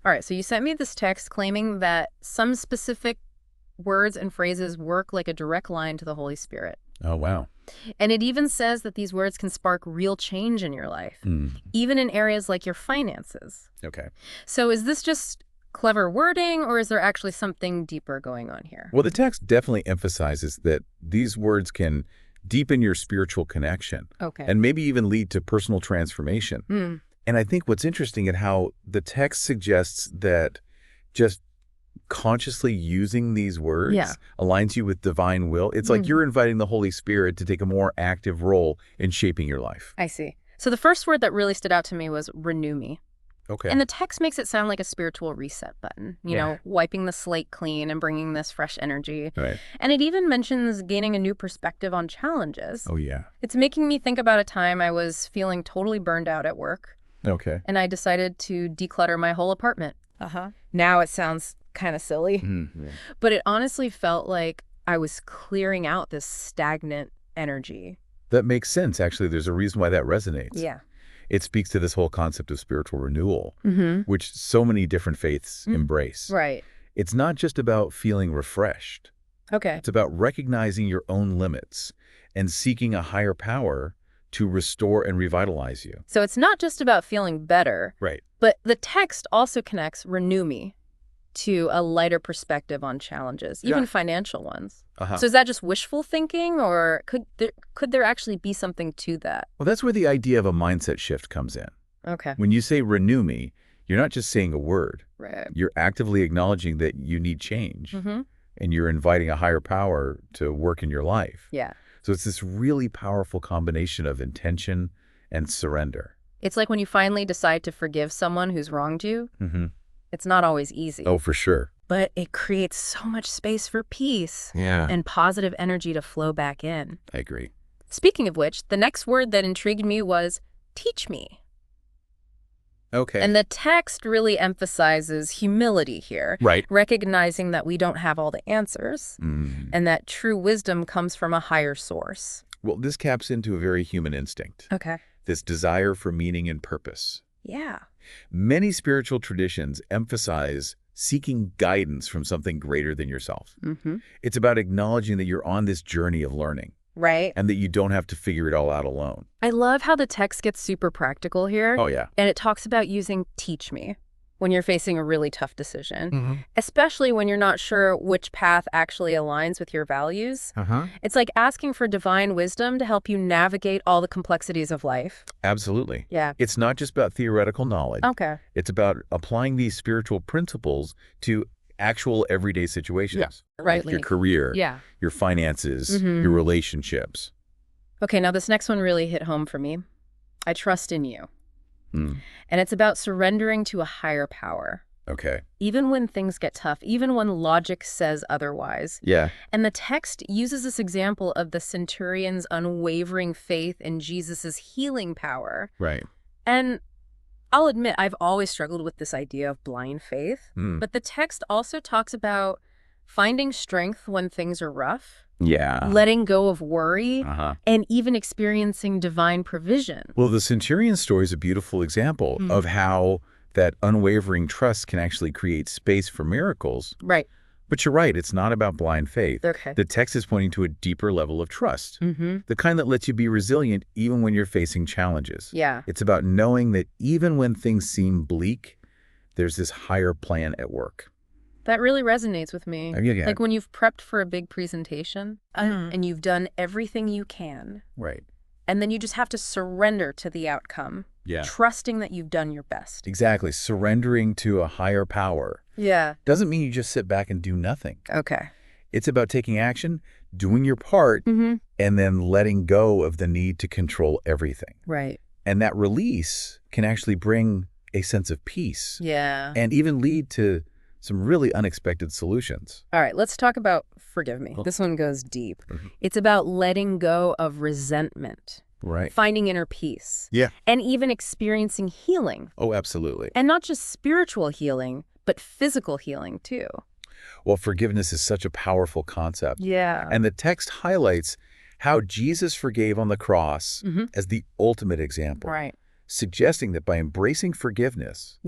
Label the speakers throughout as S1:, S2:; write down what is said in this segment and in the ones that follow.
S1: All right, so you sent me this text claiming that some specific words and phrases work like a direct line to the Holy Spirit.
S2: Oh, wow.
S1: And it even says that these words can spark real change in your life, even in areas like your finances.
S2: Okay.
S1: So is this just clever wording, or is there actually something deeper going on here?
S2: Well, the text definitely emphasizes that these words can deepen your spiritual connection and maybe even lead to personal transformation. And I think what's interesting in how the text suggests that just consciously using these words aligns you with divine will. It's like you're inviting the Holy Spirit to take a more active role in shaping your life.
S1: I see. So the first word that really stood out to me was renew me.
S2: Okay.
S1: And the text makes it sound like a spiritual reset button, you know, wiping the slate clean and bringing this fresh energy.
S2: Right.
S1: And it even mentions gaining a new perspective on challenges.
S2: Oh, yeah.
S1: It's making me think about a time I was feeling totally burned out at work.
S2: Okay.
S1: And I decided to declutter my whole apartment. Now it sounds kind of silly, but it honestly felt like I was clearing out this stagnant energy.
S2: That makes sense, actually. There's a reason why that resonates.
S1: Yeah.
S2: It speaks to this whole concept of spiritual renewal, which so many different faiths embrace.
S1: Right.
S2: It's not just about feeling refreshed.
S1: Okay.
S2: It's about recognizing your own limits and seeking a higher power to restore and revitalize you.
S1: So it's not just about feeling better.
S2: Right.
S1: But the text also connects renew me to a lighter perspective on challenges, even financial ones. So is that just wishful thinking, or could there actually be something to that?
S2: Well, that's where the idea of a mindset shift comes in.
S1: Okay.
S2: When you say renew me, you're not just saying a word.
S1: Right.
S2: You're actively acknowledging that you need change, and you're inviting a higher power to work in your life.
S1: Yeah.
S2: So it's this really powerful combination of intention and surrender.
S1: It's like when you finally decide to forgive someone who's wronged you. It's not always easy.
S2: Oh, for sure.
S1: But it creates so much space for peace
S2: Yeah.
S1: and positive energy to flow back in.
S2: I agree.
S1: Speaking of which, the next word that intrigued me was teach me.
S2: Okay.
S1: And the text really emphasizes humility here.
S2: Right.
S1: Recognizing that we don't have all the answers and that true wisdom comes from a higher source.
S2: Well, this taps into a very human instinct.
S1: Okay.
S2: This desire for meaning and purpose.
S1: Yeah.
S2: Many spiritual traditions emphasize seeking guidance from something greater than yourself. It's about acknowledging that you're on this journey of learning.
S1: Right.
S2: And that you don't have to figure it all out alone.
S1: I love how the text gets super practical here.
S2: Oh, yeah.
S1: And it talks about using teach me when you're facing a really tough decision, especially when you're not sure which path actually aligns with your values. It's like asking for divine wisdom to help you navigate all the complexities of life.
S2: Absolutely.
S1: Yeah.
S2: It's not just about theoretical knowledge.
S1: Okay.
S2: It's about applying these spiritual principles to actual everyday situations.
S1: Right.
S2: Like your career, your finances, your relationships.
S1: Okay, now this next one really hit home for me. I trust in you. And it's about surrendering to a higher power.
S2: Okay.
S1: Even when things get tough, even when logic says otherwise.
S2: Yeah.
S1: And the text uses this example of the centurion's unwavering faith in Jesus's healing power.
S2: Right.
S1: And I'll admit, I've always struggled with this idea of blind faith. But the text also talks about finding strength when things are rough.
S2: Yeah.
S1: Letting go of worry, and even experiencing divine provision.
S2: Well, the centurion story is a beautiful example of how that unwavering trust can actually create space for miracles.
S1: Right.
S2: But you're right, it's not about blind faith.
S1: Okay.
S2: The text is pointing to a deeper level of trust, the kind that lets you be resilient even when you're facing challenges.
S1: Yeah.
S2: It's about knowing that even when things seem bleak, there's this higher plan at work.
S1: That really resonates with me.
S2: Yeah.
S1: Like when you've prepped for a big presentation and you've done everything you can.
S2: Right.
S1: And then you just have to surrender to the outcome.
S2: Yeah.
S1: Trusting that you've done your best.
S2: Exactly. Surrendering to a higher power.
S1: Yeah.
S2: Doesn't mean you just sit back and do nothing.
S1: Okay.
S2: It's about taking action, doing your part, and then letting go of the need to control everything.
S1: Right.
S2: And that release can actually bring a sense of peace.
S1: Yeah.
S2: And even lead to some really unexpected solutions.
S1: All right, let's talk about forgive me. This one goes deep. It's about letting go of resentment.
S2: Right.
S1: Finding inner peace.
S2: Yeah.
S1: And even experiencing healing.
S2: Oh, absolutely.
S1: And not just spiritual healing, but physical healing too.
S2: Well, forgiveness is such a powerful concept.
S1: Yeah.
S2: And the text highlights how Jesus forgave on the cross as the ultimate example.
S1: Right.
S2: suggesting that by embracing forgiveness,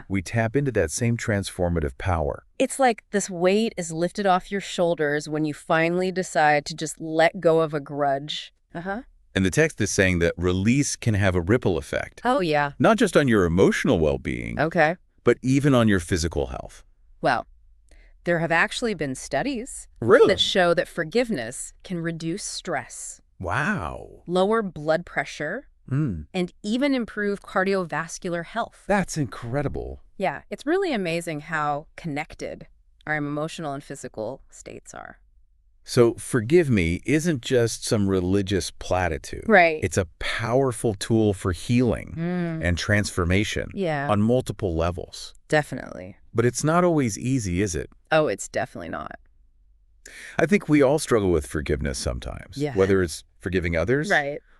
S2: we tap into that same transformative power.
S1: It's like this weight is lifted off your shoulders when you finally decide to just let go of a grudge.
S2: And the text is saying that release can have a ripple effect.
S1: Oh, yeah.
S2: Not just on your emotional well-being,
S1: Okay.
S2: but even on your physical health.
S1: Well, there have actually been studies
S2: Really?
S1: that show that forgiveness can reduce stress.
S2: Wow.
S1: Lower blood pressure, and even improve cardiovascular health.
S2: That's incredible.
S1: Yeah, it's really amazing how connected our emotional and physical states are.
S2: So forgive me isn't just some religious platitude.
S1: Right.
S2: It's a powerful tool for healing and transformation on multiple levels.
S1: Definitely.
S2: But it's not always easy, is it?
S1: Oh, it's definitely not.
S2: I think we all struggle with forgiveness sometimes, whether it's forgiving others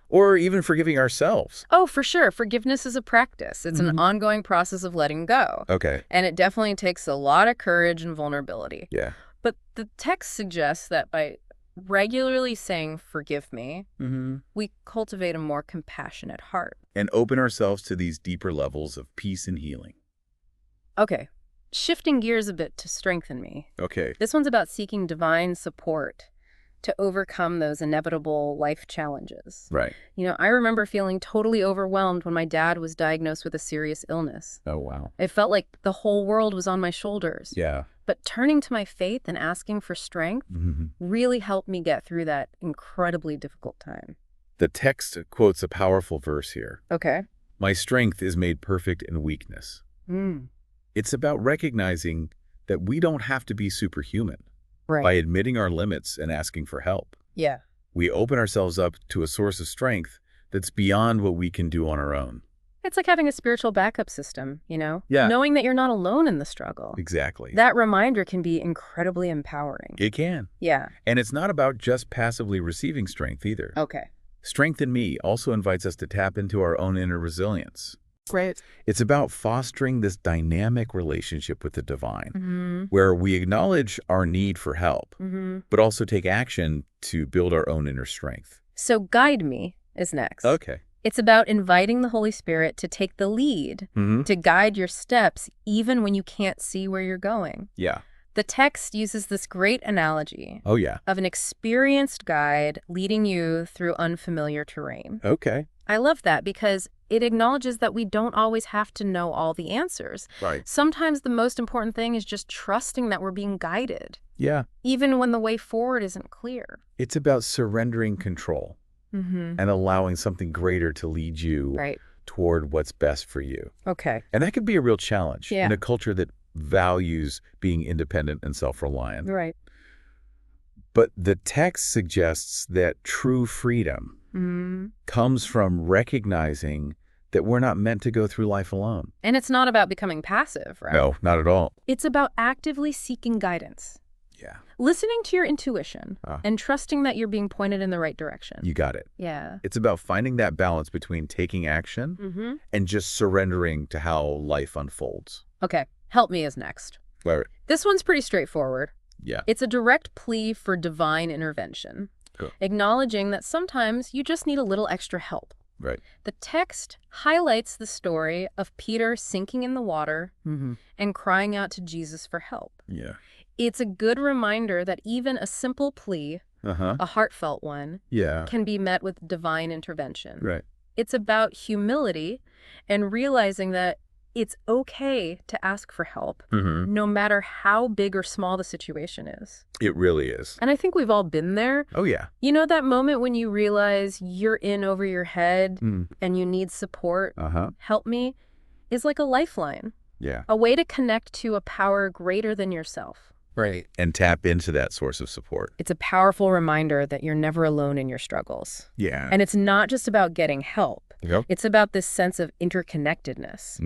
S2: or even forgiving ourselves.
S1: Oh, for sure. Forgiveness is a practice. It's an ongoing process of letting go.
S2: Okay.
S1: And it definitely takes a lot of courage and vulnerability.
S2: Yeah.
S1: But the text suggests that by regularly saying, forgive me, we cultivate a more compassionate heart.
S2: And open ourselves to these deeper levels of peace and healing.
S1: Okay. Shifting gears a bit to strengthen me.
S2: Okay.
S1: This one's about seeking divine support to overcome those inevitable life challenges.
S2: Right.
S1: You know, I remember feeling totally overwhelmed when my dad was diagnosed with a serious illness.
S2: Oh, wow.
S1: It felt like the whole world was on my shoulders.
S2: Yeah.
S1: But turning to my faith and asking for strength really helped me get through that incredibly difficult time.
S2: The text quotes a powerful verse here.
S1: Okay.
S2: My strength is made perfect in weakness. It's about recognizing that we don't have to be superhuman.
S1: Right.
S2: By admitting our limits and asking for help.
S1: Yeah.
S2: We open ourselves up to a source of strength that's beyond what we can do on our own.
S1: It's like having a spiritual backup system, you know?
S2: Yeah.
S1: Knowing that you're not alone in the struggle.
S2: Exactly.
S1: That reminder can be incredibly empowering.
S2: It can.
S1: Yeah.
S2: And it's not about just passively receiving strength either.
S1: Okay.
S2: Strength in Me also invites us to tap into our own inner resilience.
S1: Great.
S2: It's about fostering this dynamic relationship with the divine, where we acknowledge our need for help, but also take action to build our own inner strength.
S1: So guide me is next.
S2: Okay.
S1: It's about inviting the Holy Spirit to take the lead, to guide your steps, even when you can't see where you're going.
S2: Yeah.
S1: The text uses this great analogy of an experienced guide leading you through unfamiliar terrain.
S2: Okay.
S1: I love that because it acknowledges that we don't always have to know all the answers.
S2: Right.
S1: Sometimes the most important thing is just trusting that we're being guided.
S2: Yeah.
S1: Even when the way forward isn't clear.
S2: It's about surrendering control and allowing something greater to lead you toward what's best for you.
S1: Okay.
S2: And that could be a real challenge in a culture that values being independent and self-reliant.
S1: Right.
S2: But the text suggests that true freedom comes from recognizing that we're not meant to go through life alone.
S1: And it's not about becoming passive, right?
S2: No, not at all.
S1: It's about actively seeking guidance.
S2: Yeah.
S1: Listening to your intuition and trusting that you're being pointed in the right direction.
S2: You got it.
S1: Yeah.
S2: It's about finding that balance between taking action and just surrendering to how life unfolds.
S1: Okay. Help me is next.
S2: Right.
S1: This one's pretty straightforward.
S2: Yeah.
S1: It's a direct plea for divine intervention, acknowledging that sometimes you just need a little extra help.
S2: Right.
S1: The text highlights the story of Peter sinking in the water and crying out to Jesus for help.
S2: Yeah.
S1: It's a good reminder that even a simple plea, a heartfelt one, can be met with divine intervention.
S2: Right.
S1: It's about humility and realizing that it's okay to ask for help, no matter how big or small the situation is.
S2: It really is.
S1: And I think we've all been there.
S2: Oh, yeah.
S1: You know that moment when you realize you're in over your head and you need support? Help me is like a lifeline.
S2: Yeah.
S1: A way to connect to a power greater than yourself.
S2: Right. And tap into that source of support.
S1: It's a powerful reminder that you're never alone in your struggles.
S2: Yeah.
S1: And it's not just about getting help.
S2: Yep.
S1: It's about this sense of interconnectedness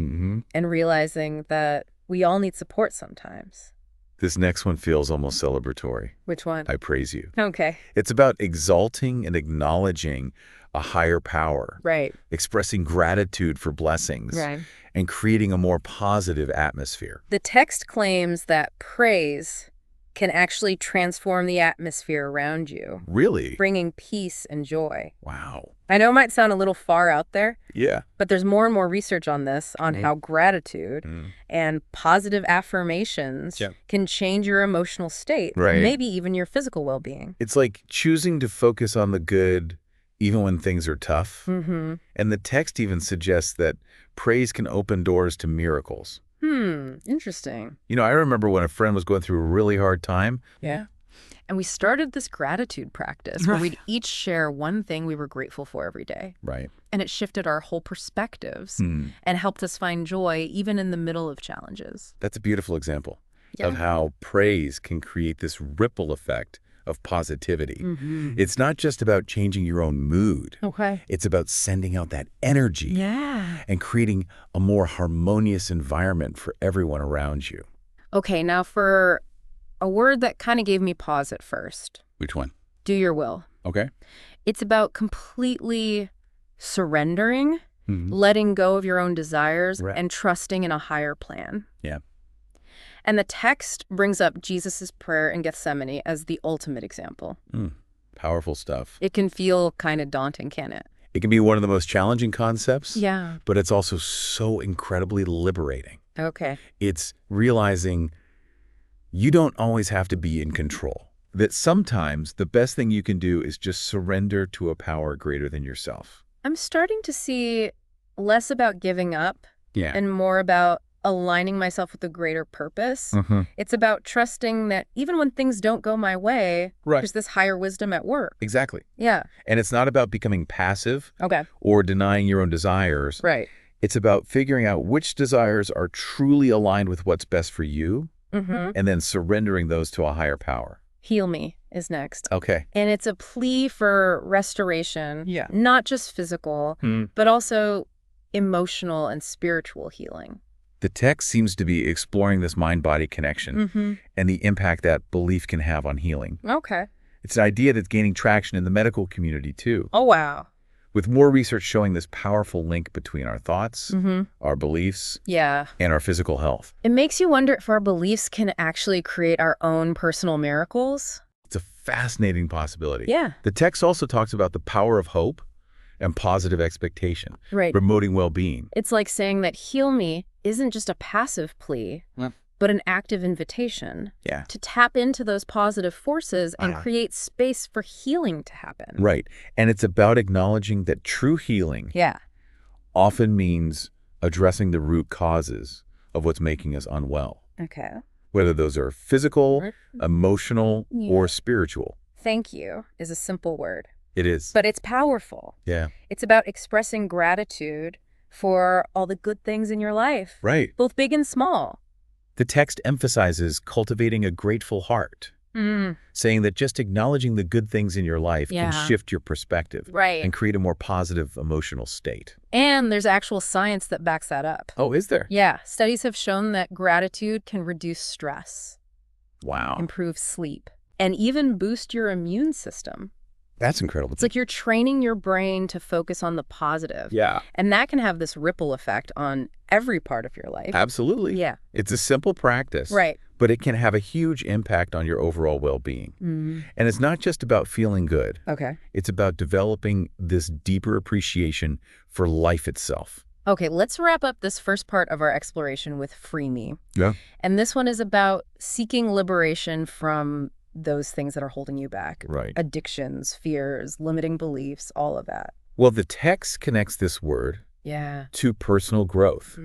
S1: and realizing that we all need support sometimes.
S2: This next one feels almost celebratory.
S1: Which one?
S2: I praise you.
S1: Okay.
S2: It's about exalting and acknowledging a higher power.
S1: Right.
S2: Expressing gratitude for blessings.
S1: Right.
S2: And creating a more positive atmosphere.
S1: The text claims that praise can actually transform the atmosphere around you.
S2: Really?
S1: Bringing peace and joy.
S2: Wow.
S1: I know it might sound a little far out there.
S2: Yeah.
S1: But there's more and more research on this, on how gratitude and positive affirmations can change your emotional state, maybe even your physical well-being.
S2: It's like choosing to focus on the good even when things are tough. And the text even suggests that praise can open doors to miracles.
S1: Interesting.
S2: You know, I remember when a friend was going through a really hard time.
S1: Yeah. And we started this gratitude practice where we'd each share one thing we were grateful for every day.
S2: Right.
S1: And it shifted our whole perspectives and helped us find joy even in the middle of challenges.
S2: That's a beautiful example of how praise can create this ripple effect of positivity. It's not just about changing your own mood. It's about sending out that energy and creating a more harmonious environment for everyone around you.
S1: Okay, now for a word that kind of gave me pause at first.
S2: Which one?
S1: Do your will.
S2: Okay.
S1: It's about completely surrendering, letting go of your own desires, and trusting in a higher plan.
S2: Yeah.
S1: And the text brings up Jesus' prayer in Gethsemane as the ultimate example.
S2: Powerful stuff.
S1: It can feel kind of daunting, can't it?
S2: It can be one of the most challenging concepts.
S1: Yeah.
S2: But it's also so incredibly liberating.
S1: Okay.
S2: It's realizing you don't always have to be in control. That sometimes the best thing you can do is just surrender to a power greater than yourself.
S1: I'm starting to see less about giving up and more about aligning myself with a greater purpose. It's about trusting that even when things don't go my way, there's this higher wisdom at work.
S2: Exactly.
S1: Yeah.
S2: And it's not about becoming passive
S1: Okay.
S2: or denying your own desires.
S1: Right.
S2: It's about figuring out which desires are truly aligned with what's best for you and then surrendering those to a higher power.
S1: Heal me is next.
S2: Okay.
S1: And it's a plea for restoration, not just physical, but also emotional and spiritual healing.
S2: The text seems to be exploring this mind-body connection and the impact that belief can have on healing.
S1: Okay.
S2: It's an idea that's gaining traction in the medical community, too.
S1: Oh, wow.
S2: With more research showing this powerful link between our thoughts, our beliefs, and our physical health.
S1: It makes you wonder if our beliefs can actually create our own personal miracles.
S2: It's a fascinating possibility.
S1: Yeah.
S2: The text also talks about the power of hope and positive expectation, promoting well-being.
S1: It's like saying that heal me isn't just a passive plea, but an active invitation to tap into those positive forces and create space for healing to happen.
S2: Right. And it's about acknowledging that true healing often means addressing the root causes of what's making us unwell.
S1: Okay.
S2: Whether those are physical, emotional, or spiritual.
S1: Thank you is a simple word.
S2: It is.
S1: But it's powerful.
S2: Yeah.
S1: It's about expressing gratitude for all the good things in your life.
S2: Right.
S1: Both big and small.
S2: The text emphasizes cultivating a grateful heart, saying that just acknowledging the good things in your life can shift your perspective and create a more positive emotional state.
S1: And there's actual science that backs that up.
S2: Oh, is there?
S1: Yeah. Studies have shown that gratitude can reduce stress.
S2: Wow.
S1: Improve sleep. And even boost your immune system.
S2: That's incredible.
S1: It's like you're training your brain to focus on the positive.
S2: Yeah.
S1: And that can have this ripple effect on every part of your life.
S2: Absolutely.
S1: Yeah.
S2: It's a simple practice.
S1: Right.
S2: But it can have a huge impact on your overall well-being. And it's not just about feeling good.
S1: Okay.
S2: It's about developing this deeper appreciation for life itself.
S1: Okay, let's wrap up this first part of our exploration with Free Me.
S2: Yeah.
S1: And this one is about seeking liberation from those things that are holding you back.
S2: Right.
S1: Addictions, fears, limiting beliefs, all of that.
S2: Well, the text connects this word to personal growth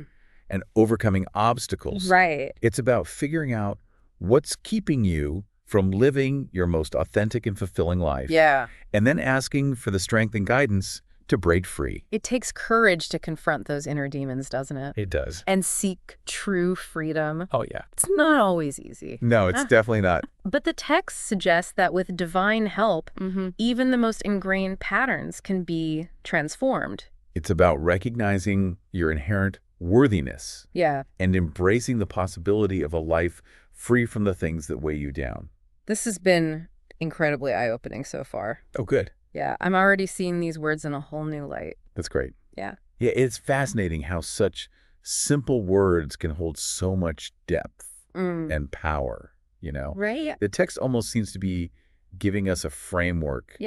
S2: and overcoming obstacles.
S1: Right.
S2: It's about figuring out what's keeping you from living your most authentic and fulfilling life.
S1: Yeah.
S2: And then asking for the strength and guidance to break free.
S1: It takes courage to confront those inner demons, doesn't it?
S2: It does.
S1: And seek true freedom.
S2: Oh, yeah.
S1: It's not always easy.
S2: No, it's definitely not.
S1: But the text suggests that with divine help, even the most ingrained patterns can be transformed.
S2: It's about recognizing your inherent worthiness.
S1: Yeah.
S2: And embracing the possibility of a life free from the things that weigh you down.
S1: This has been incredibly eye-opening so far.
S2: Oh, good.
S1: Yeah, I'm already seeing these words in a whole new light.
S2: That's great.
S1: Yeah.
S2: Yeah, it's fascinating how such simple words can hold so much depth and power, you know?
S1: Right.
S2: The text almost seems to be giving us a framework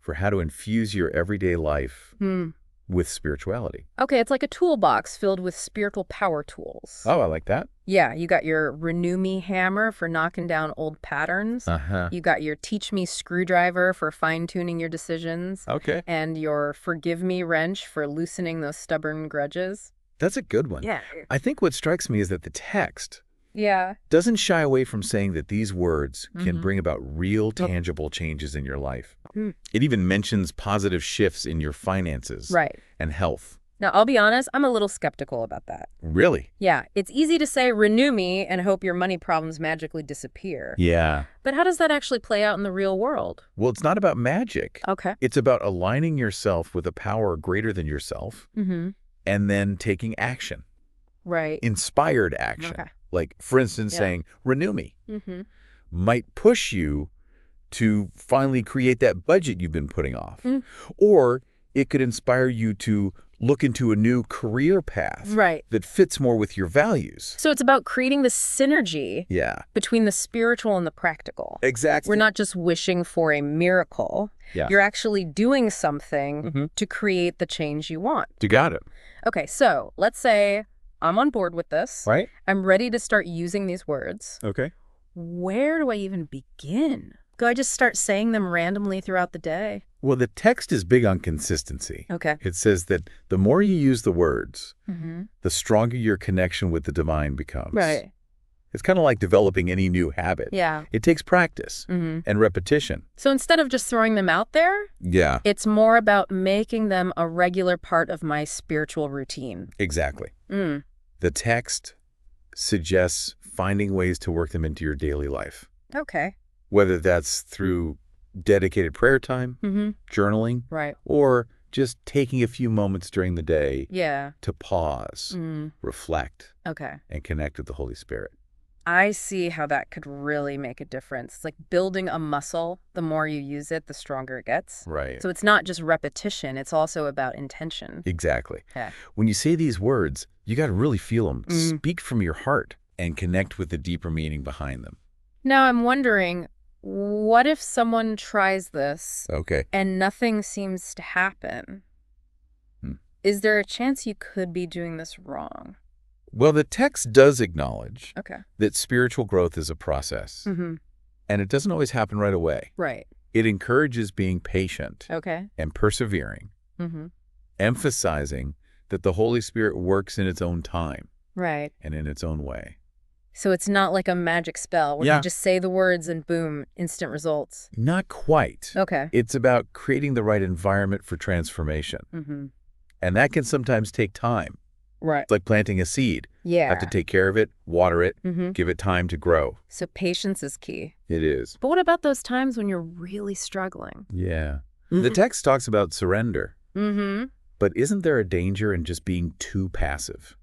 S2: for how to infuse your everyday life with spirituality.
S1: Okay, it's like a toolbox filled with spiritual power tools.
S2: Oh, I like that.
S1: Yeah, you got your Renew Me hammer for knocking down old patterns. You got your Teach Me screwdriver for fine-tuning your decisions.
S2: Okay.
S1: And your Forgive Me wrench for loosening those stubborn grudges.
S2: That's a good one.
S1: Yeah.
S2: I think what strikes me is that the text doesn't shy away from saying that these words can bring about real, tangible changes in your life. It even mentions positive shifts in your finances and health.
S1: Now, I'll be honest, I'm a little skeptical about that.
S2: Really?
S1: Yeah, it's easy to say renew me and hope your money problems magically disappear.
S2: Yeah.
S1: But how does that actually play out in the real world?
S2: Well, it's not about magic.
S1: Okay.
S2: It's about aligning yourself with a power greater than yourself and then taking action.
S1: Right.
S2: Inspired action.
S1: Okay.
S2: Like, for instance, saying, renew me, might push you to finally create that budget you've been putting off. Or it could inspire you to look into a new career path that fits more with your values.
S1: So it's about creating the synergy between the spiritual and the practical.
S2: Exactly.
S1: We're not just wishing for a miracle. You're actually doing something to create the change you want.
S2: You got it.
S1: Okay, so let's say I'm on board with this.
S2: Right.
S1: I'm ready to start using these words.
S2: Okay.
S1: Where do I even begin? Do I just start saying them randomly throughout the day?
S2: Well, the text is big on consistency.
S1: Okay.
S2: It says that the more you use the words, the stronger your connection with the divine becomes.
S1: Right.
S2: It's kind of like developing any new habit.
S1: Yeah.
S2: It takes practice and repetition.
S1: So instead of just throwing them out there, it's more about making them a regular part of my spiritual routine.
S2: Exactly. The text suggests finding ways to work them into your daily life.
S1: Okay.
S2: Whether that's through dedicated prayer time, journaling, or just taking a few moments during the day to pause, reflect, and connect with the Holy Spirit.
S1: I see how that could really make a difference. It's like building a muscle. The more you use it, the stronger it gets.
S2: Right.
S1: So it's not just repetition. It's also about intention.
S2: Exactly.
S1: Yeah.
S2: When you say these words, you got to really feel them. Speak from your heart and connect with the deeper meaning behind them.
S1: Now I'm wondering, what if someone tries this and nothing seems to happen? Is there a chance you could be doing this wrong?
S2: Well, the text does acknowledge that spiritual growth is a process, and it doesn't always happen right away.
S1: Right.
S2: It encourages being patient and persevering, emphasizing that the Holy Spirit works in its own time and in its own way.
S1: So it's not like a magic spell where you just say the words and boom, instant results.
S2: Not quite.
S1: Okay.
S2: It's about creating the right environment for transformation. And that can sometimes take time.
S1: Right.
S2: It's like planting a seed.
S1: Yeah.
S2: Have to take care of it, water it, give it time to grow.
S1: So patience is key.
S2: It is.
S1: But what about those times when you're really struggling?
S2: Yeah. The text talks about surrender. But isn't there a danger in just being too passive?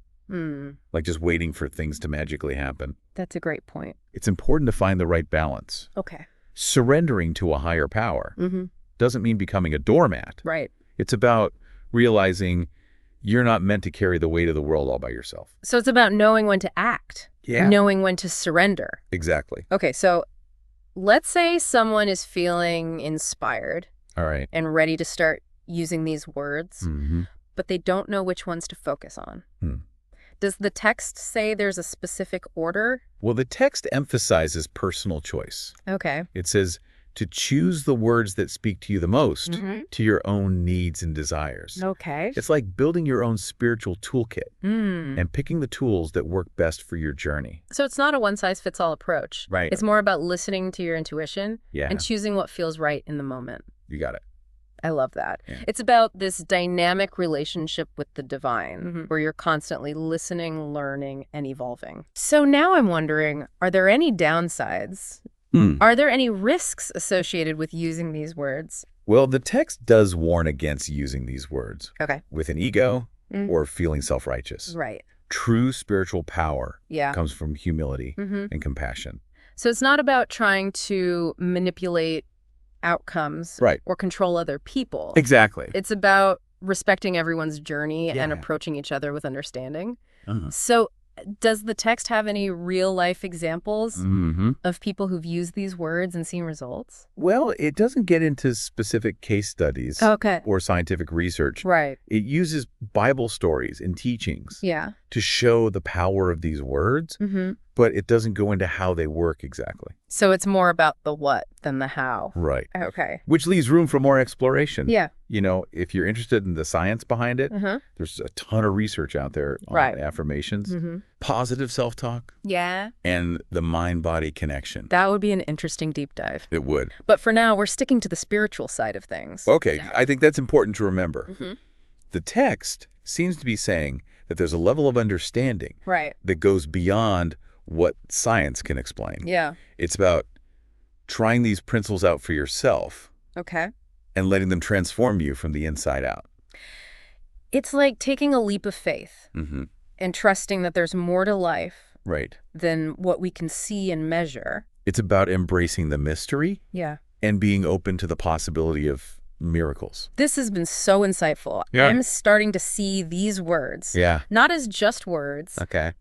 S2: Like just waiting for things to magically happen?
S1: That's a great point.
S2: It's important to find the right balance.
S1: Okay.
S2: Surrendering to a higher power doesn't mean becoming a doormat.
S1: Right.
S2: It's about realizing you're not meant to carry the weight of the world all by yourself.
S1: So it's about knowing when to act.
S2: Yeah.
S1: Knowing when to surrender.
S2: Exactly.
S1: Okay, so let's say someone is feeling inspired.
S2: All right.
S1: And ready to start using these words, but they don't know which ones to focus on. Does the text say there's a specific order?
S2: Well, the text emphasizes personal choice.
S1: Okay.
S2: It says to choose the words that speak to you the most, to your own needs and desires.
S1: Okay.
S2: It's like building your own spiritual toolkit and picking the tools that work best for your journey.
S1: So it's not a one-size-fits-all approach.
S2: Right.
S1: It's more about listening to your intuition and choosing what feels right in the moment.
S2: You got it.
S1: I love that.
S2: Yeah.
S1: It's about this dynamic relationship with the divine, where you're constantly listening, learning, and evolving. So now I'm wondering, are there any downsides? Are there any risks associated with using these words?
S2: Well, the text does warn against using these words with an ego or feeling self-righteous.
S1: Right.
S2: True spiritual power comes from humility and compassion.
S1: So it's not about trying to manipulate outcomes or control other people.
S2: Exactly.
S1: It's about respecting everyone's journey and approaching each other with understanding. So Does the text have any real-life examples of people who've used these words and seen results?
S2: Well, it doesn't get into specific case studies or scientific research.
S1: Right.
S2: It uses Bible stories and teachings to show the power of these words, but it doesn't go into how they work exactly.
S1: So it's more about the what than the how.
S2: Right.
S1: Okay.
S2: Which leaves room for more exploration.
S1: Yeah.
S2: You know, if you're interested in the science behind it, there's a ton of research out there on affirmations, positive self-talk, and the mind-body connection.
S1: That would be an interesting deep dive.
S2: It would.
S1: But for now, we're sticking to the spiritual side of things.
S2: Okay. I think that's important to remember. The text seems to be saying that there's a level of understanding that goes beyond what science can explain.
S1: Yeah.
S2: It's about trying these principles out for yourself.
S1: Okay.
S2: And letting them transform you from the inside out.
S1: It's like taking a leap of faith and trusting that there's more to life than what we can see and measure.
S2: It's about embracing the mystery and being open to the possibility of miracles.
S1: This has been so insightful. I'm starting to see these words, not as just words,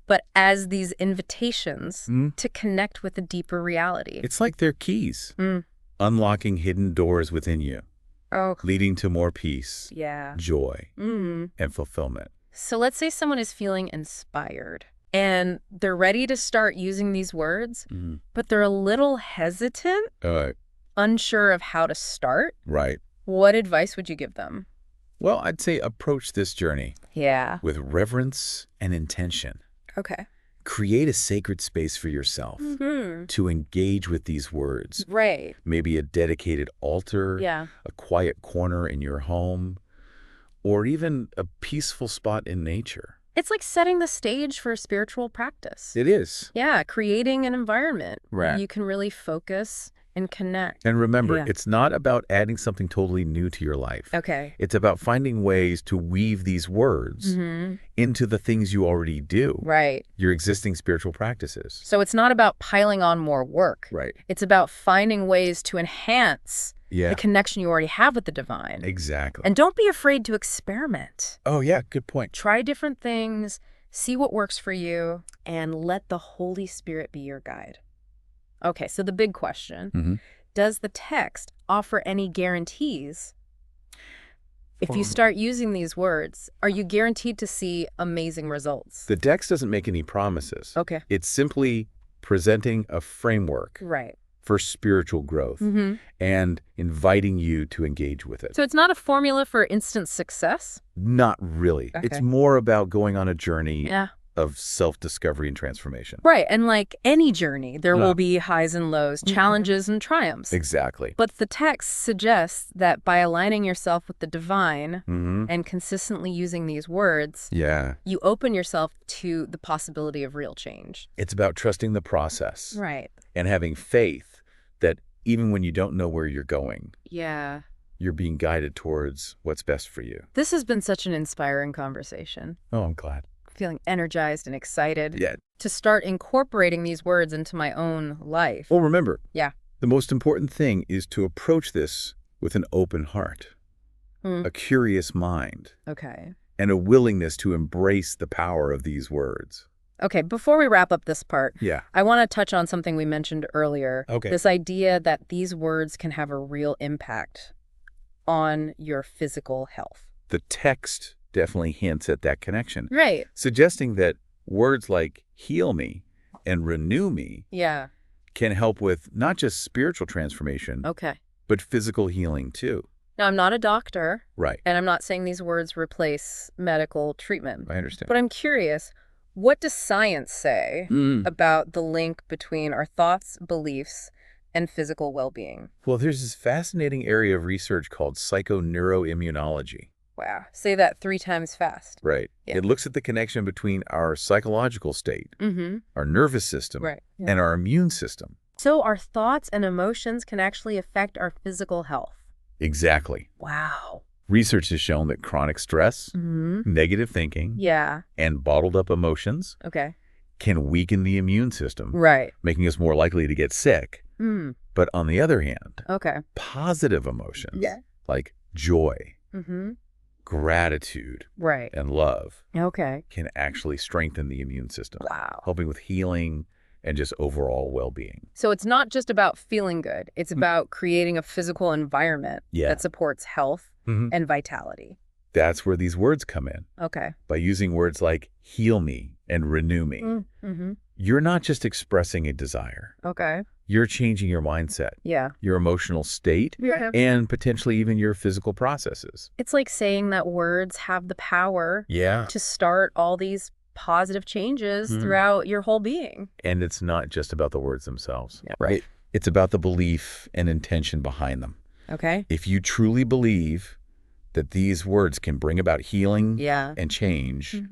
S1: but as these invitations to connect with a deeper reality.
S2: It's like they're keys, unlocking hidden doors within you, leading to more peace, joy, and fulfillment.
S1: So let's say someone is feeling inspired and they're ready to start using these words, but they're a little hesitant, unsure of how to start.
S2: Right.
S1: What advice would you give them?
S2: Well, I'd say approach this journey with reverence and intention.
S1: Okay.
S2: Create a sacred space for yourself to engage with these words.
S1: Right.
S2: Maybe a dedicated altar, a quiet corner in your home, or even a peaceful spot in nature.
S1: It's like setting the stage for a spiritual practice.
S2: It is.
S1: Yeah, creating an environment where you can really focus and connect.
S2: And remember, it's not about adding something totally new to your life.
S1: Okay.
S2: It's about finding ways to weave these words into the things you already do.
S1: Right.
S2: Your existing spiritual practices.
S1: So it's not about piling on more work.
S2: Right.
S1: It's about finding ways to enhance the connection you already have with the divine.
S2: Exactly.
S1: And don't be afraid to experiment.
S2: Oh, yeah. Good point.
S1: Try different things, see what works for you, and let the Holy Spirit be your guide. Okay, so the big question, does the text offer any guarantees? If you start using these words, are you guaranteed to see amazing results?
S2: The text doesn't make any promises.
S1: Okay.
S2: It's simply presenting a framework for spiritual growth and inviting you to engage with it.
S1: So it's not a formula for instant success?
S2: Not really.
S1: Okay.
S2: It's more about going on a journey of self-discovery and transformation.
S1: Right. And like any journey, there will be highs and lows, challenges and triumphs.
S2: Exactly.
S1: But the text suggests that by aligning yourself with the divine and consistently using these words, you open yourself to the possibility of real change.
S2: It's about trusting the process.
S1: Right.
S2: And having faith that even when you don't know where you're going, you're being guided towards what's best for you.
S1: This has been such an inspiring conversation.
S2: Oh, I'm glad.
S1: Feeling energized and excited to start incorporating these words into my own life.
S2: Well, remember, the most important thing is to approach this with an open heart, a curious mind, and a willingness to embrace the power of these words.
S1: Okay, before we wrap up this part, I want to touch on something we mentioned earlier. This idea that these words can have a real impact on your physical health.
S2: The text definitely hints at that connection.
S1: Right.
S2: Suggesting that words like heal me and renew me can help with not just spiritual transformation, but physical healing too.
S1: Now, I'm not a doctor.
S2: Right.
S1: And I'm not saying these words replace medical treatment.
S2: I understand.
S1: But I'm curious, what does science say about the link between our thoughts, beliefs, and physical well-being?
S2: Well, there's this fascinating area of research called psychoneuroimmunology.
S1: Wow. Say that 3 times fast.
S2: Right. It looks at the connection between our psychological state, our nervous system, and our immune system.
S1: So our thoughts and emotions can actually affect our physical health.
S2: Exactly.
S1: Wow.
S2: Research has shown that chronic stress, negative thinking, and bottled up emotions can weaken the immune system, making us more likely to get sick. But on the other hand, positive emotions like joy, gratitude and love can actually strengthen the immune system, helping with healing and just overall well-being.
S1: So it's not just about feeling good. It's about creating a physical environment that supports health and vitality.
S2: That's where these words come in. By using words like heal me and renew me, you're not just expressing a desire. You're changing your mindset, your emotional state, and potentially even your physical processes.
S1: It's like saying that words have the power to start all these positive changes throughout your whole being.
S2: And it's not just about the words themselves, right? It's about the belief and intention behind them. If you truly believe that these words can bring about healing and change,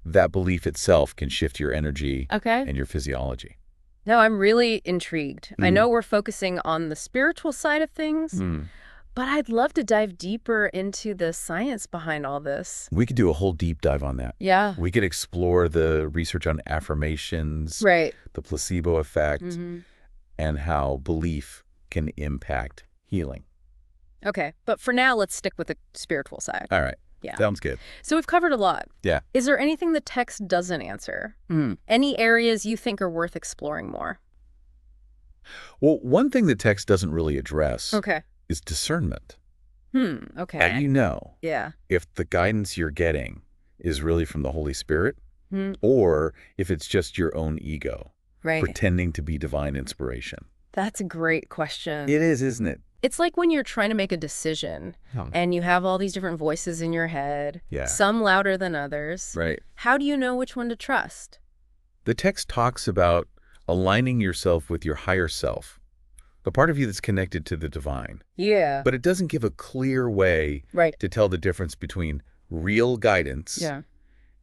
S2: that belief itself can shift your energy and your physiology.
S1: No, I'm really intrigued. I know we're focusing on the spiritual side of things, but I'd love to dive deeper into the science behind all this.
S2: We could do a whole deep dive on that. We could explore the research on affirmations, the placebo effect, and how belief can impact healing.
S1: But for now, let's stick with the spiritual side.
S2: All right. Sounds good.
S1: So we've covered a lot. Is there anything the text doesn't answer? Any areas you think are worth exploring more?
S2: Well, one thing the text doesn't really address is discernment. How do you know if the guidance you're getting is really from the Holy Spirit or if it's just your own ego pretending to be divine inspiration?
S1: That's a great question.
S2: It is, isn't it?
S1: It's like when you're trying to make a decision and you have all these different voices in your head, some louder than others. How do you know which one to trust?
S2: The text talks about aligning yourself with your higher self, the part of you that's connected to the divine. But it doesn't give a clear way to tell the difference between real guidance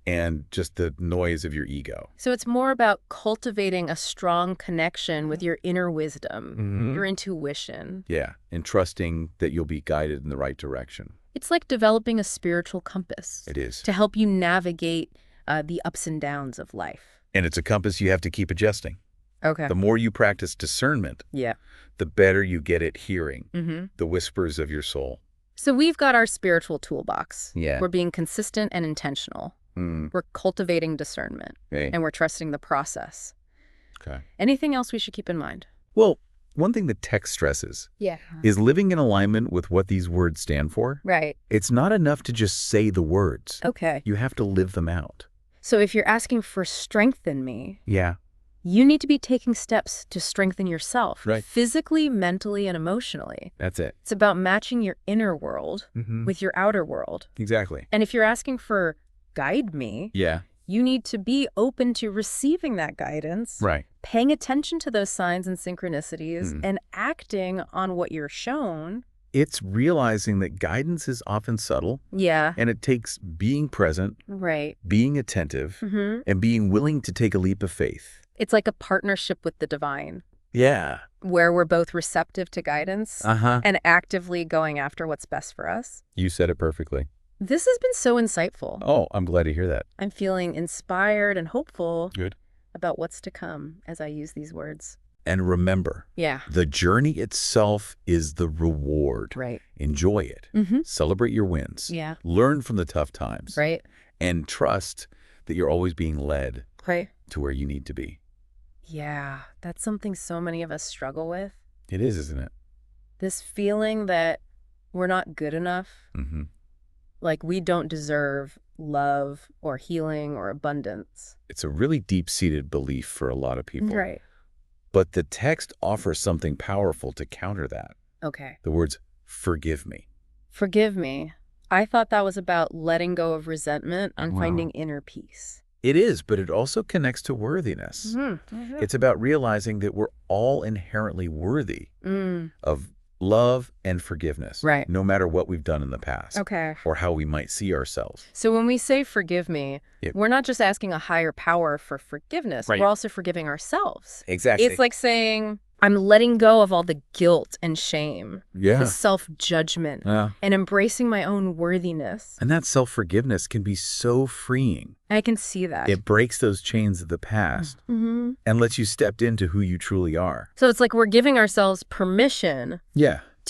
S2: and just the noise of your ego.
S1: So it's more about cultivating a strong connection with your inner wisdom, your intuition.
S2: And trusting that you'll be guided in the right direction.
S1: It's like developing a spiritual compass.
S2: It is.
S1: To help you navigate the ups and downs of life.
S2: And it's a compass you have to keep adjusting. The more you practice discernment, the better you get at hearing the whispers of your soul.
S1: So we've got our spiritual toolbox. We're being consistent and intentional. We're cultivating discernment, and we're trusting the process. Anything else we should keep in mind?
S2: Well, one thing the text stresses is living in alignment with what these words stand for. It's not enough to just say the words. You have to live them out.
S1: So if you're asking for strengthen me,
S2: you
S1: need to be taking steps to strengthen yourself, physically, mentally, and emotionally.
S2: That's it.
S1: It's about matching your inner world with your outer world.
S2: Exactly.
S1: And if you're asking for guide me, you need to be open to receiving that guidance, paying attention to those signs and synchronicities, and acting on what you're shown.
S2: It's realizing that guidance is often subtle. And it takes being present, being attentive, and being willing to take a leap of faith.
S1: It's like a partnership with the divine.
S2: Where
S1: we're both receptive to guidance and actively going after what's best for us.
S2: You said it perfectly.
S1: This has been so insightful.
S2: Oh, I'm glad to hear that.
S1: I'm feeling inspired and hopeful about what's to come as I use these words.
S2: And remember, the journey itself is the reward. Enjoy it. Celebrate your wins. Learn from the tough times. And trust that you're always being led to where you need to be.
S1: That's something so many of us struggle with.
S2: It is, isn't it?
S1: This feeling that we're not good enough. Like we don't deserve love or healing or abundance.
S2: It's a really deep-seated belief for a lot of people. But the text offers something powerful to counter that. The words, forgive me.
S1: Forgive me. I thought that was about letting go of resentment and finding inner peace.
S2: It is, but it also connects to worthiness. It's about realizing that we're all inherently worthy of love and forgiveness, no matter what we've done in the past or how we might see ourselves.
S1: So when we say forgive me, we're not just asking a higher power for forgiveness. We're also forgiving ourselves.
S2: Exactly.
S1: It's like saying, I'm letting go of all the guilt and shame, the self-judgment, and embracing my own worthiness.
S2: And that self-forgiveness can be so freeing.
S1: I can see that.
S2: It breaks those chains of the past and lets you step into who you truly are.
S1: So it's like we're giving ourselves permission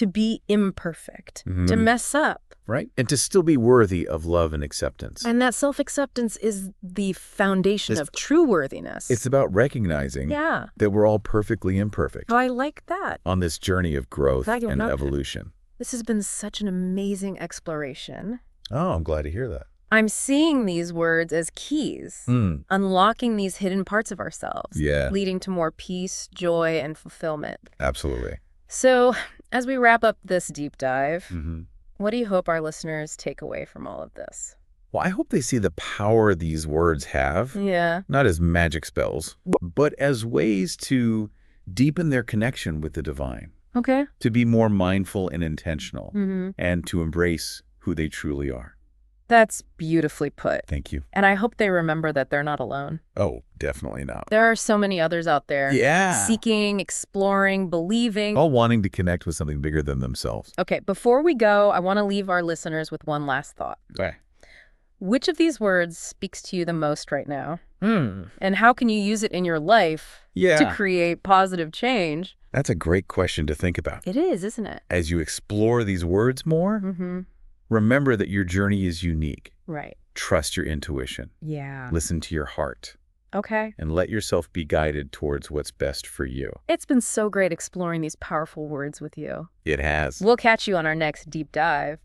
S1: to be imperfect, to mess up.
S2: Right. And to still be worthy of love and acceptance.
S1: And that self-acceptance is the foundation of true worthiness.
S2: It's about recognizing that we're all perfectly imperfect.
S1: Oh, I like that.
S2: On this journey of growth and evolution.
S1: This has been such an amazing exploration.
S2: Oh, I'm glad to hear that.
S1: I'm seeing these words as keys, unlocking these hidden parts of ourselves, leading to more peace, joy, and fulfillment.
S2: Absolutely.
S1: So, as we wrap up this deep dive, what do you hope our listeners take away from all of this?
S2: Well, I hope they see the power these words have.
S1: Yeah.
S2: Not as magic spells, but as ways to deepen their connection with the divine.
S1: Okay.
S2: To be more mindful and intentional, and to embrace who they truly are.
S1: That's beautifully put.
S2: Thank you.
S1: And I hope they remember that they're not alone.
S2: Oh, definitely not.
S1: There are so many others out there. Seeking, exploring, believing.
S2: All wanting to connect with something bigger than themselves.
S1: Okay, before we go, I want to leave our listeners with one last thought.
S2: Okay.
S1: Which of these words speaks to you the most right now? And how can you use it in your life to create positive change?
S2: That's a great question to think about.
S1: It is, isn't it?
S2: As you explore these words more, remember that your journey is unique.
S1: Right.
S2: Trust your intuition.
S1: Yeah.
S2: Listen to your heart.
S1: Okay.
S2: And let yourself be guided towards what's best for you.
S1: It's been so great exploring these powerful words with you.
S2: It has.
S1: We'll catch you on our next deep dive.